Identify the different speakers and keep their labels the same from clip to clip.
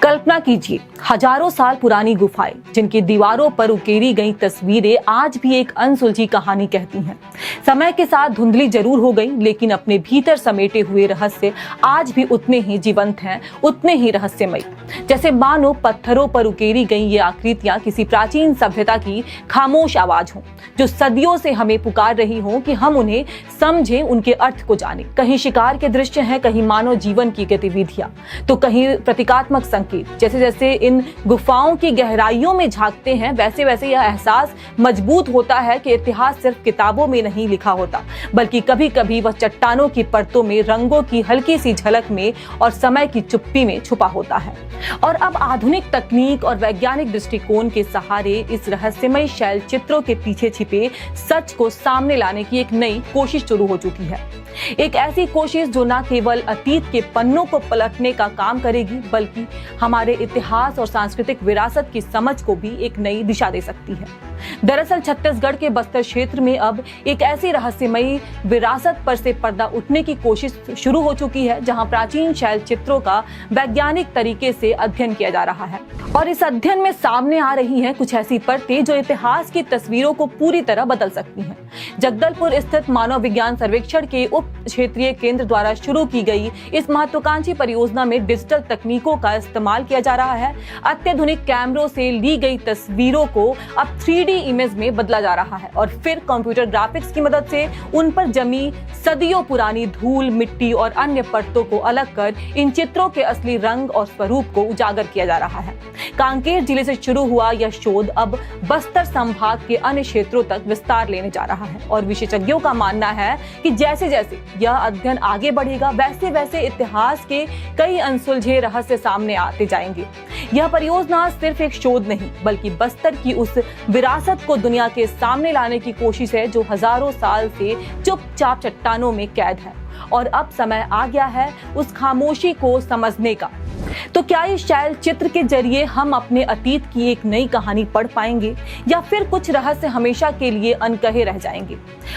Speaker 1: कल्पना कीजिए, हजारों साल पुरानी गुफाएं जिनकी दीवारों पर उकेरी गई तस्वीरें आज भी एक अनसुलझी कहानी कहती हैं। समय के साथ धुंधली जरूर हो गई, लेकिन अपने भीतर समेटे हुए रहस्य आज भी उतने ही जीवंत हैं, उतने ही रहस्यमयी। जैसे मानो पत्थरों पर उकेरी गई ये आकृतियां किसी प्राचीन सभ्यता की खामोश आवाज हो, जो सदियों से हमें पुकार रही हो कि हम उन्हें समझें, उनके अर्थ को जाने। कहीं शिकार के दृश्य हैं, कहीं मानव जीवन की गतिविधियां, तो कहीं प्रतीकात्मक संकेत। जैसे जैसे इन गुफाओं की गहराइयों में झांकते हैं, वैसे वैसे यह एहसास मजबूत होता है कि इतिहास सिर्फ किताबों में नहीं लिखा होता, बल्कि कभी कभी वह चट्टानों की परतों में, रंगों की हल्की सी झलक में और समय की चुप्पी में छुपा होता है। और अब आधुनिक तकनीक और वैज्ञानिक दृष्टिकोण के सहारे इस रहस्यमय शैल चित्रों के पीछे छिपे सच को सामने लाने की एक नई कोशिश शुरू हो चुकी है। एक ऐसी कोशिश जो न केवल अतीत के पन्नों को पलटने का काम करेगी, बल्कि हमारे इतिहास और सांस्कृतिक विरासत की समझ को भी एक नई दिशा दे सकती है। दरअसल छत्तीसगढ़ के बस्तर क्षेत्र में अब एक ऐसी रहस्यमयी विरासत पर से पर्दा उठने की कोशिश शुरू हो चुकी है, जहां प्राचीन शैल चित्रों का वैज्ञानिक तरीके से अध्ययन किया जा रहा है। और इस अध्ययन में सामने आ रही हैं कुछ ऐसी परतें जो इतिहास की तस्वीरों को पूरी तरह बदल सकती हैं। जगदलपुर स्थित मानव विज्ञान सर्वेक्षण के उप क्षेत्रीय केंद्र द्वारा शुरू की गई इस महत्वाकांक्षी परियोजना में डिजिटल तकनीकों का इस्तेमाल किया जा रहा है। अत्याधुनिक कैमरों से ली गई तस्वीरों को अब 3D इमेज में बदला जा रहा है और फिर कंप्यूटर ग्राफिक्स की मदद से उन पर जमी सदियों पुरानी धूल, मिट्टी और अन्य परतों को अलग कर इन चित्रों के असली रंग और स्वरूप को उजागर किया जा रहा है। कांकेर जिले से शुरू हुआ यह शोध अब बस्तर संभाग के अन्य क्षेत्रों तक विस्तार लेने जा रहा है और विशेषज्ञों का मानना है कि जैसे जैसे यह अध्ययन आगे बढ़ेगा, वैसे वैसे इतिहास के कई अनसुलझे रहस्य सामने आते जाएंगे। यह परियोजना सिर्फ एक शोध नहीं, बल्कि बस्तर की उस विरासत को दुनिया के सामने लाने की कोशिश है जो हजारों साल से चुपचाप चट्टानों में कैद है। और अब समय आ गया है उस खामोशी को समझने का। तो क्या इस शैल चित्र के जरिए हम अपने अतीत की एक नई कहानी पढ़ पाएंगे, या फिर कुछ रहस्य हमेशा के लिए अनकहे रह जाएंगे?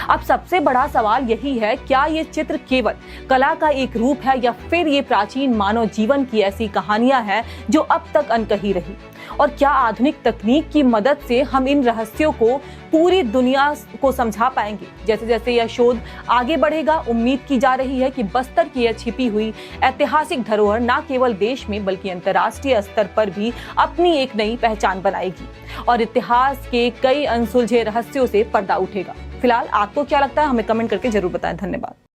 Speaker 1: अब सबसे बड़ा सवाल यही है, क्या ये चित्र केवल कला का एक रूप है, या फिर ये प्राचीन मानव जीवन की ऐसी कहानियां हैं जो अब तक अनकही रही? और क्या आधुनिक तकनीक की मदद से हम इन रहस्यों को पूरी दुनिया को समझा पाएंगे? जैसे जैसे यह शोध आगे बढ़ेगा, उम्मीद की जा रही है कि बस्तर की यह छिपी हुई ऐतिहासिक धरोहर न केवल देश में बल्कि अंतर्राष्ट्रीय स्तर पर भी अपनी एक नई पहचान बनाएगी और इतिहास के कई अनसुलझे रहस्यों से पर्दा उठेगा। फिलहाल आपको क्या लगता है, हमें कमेंट करके जरूर बताएं। धन्यवाद।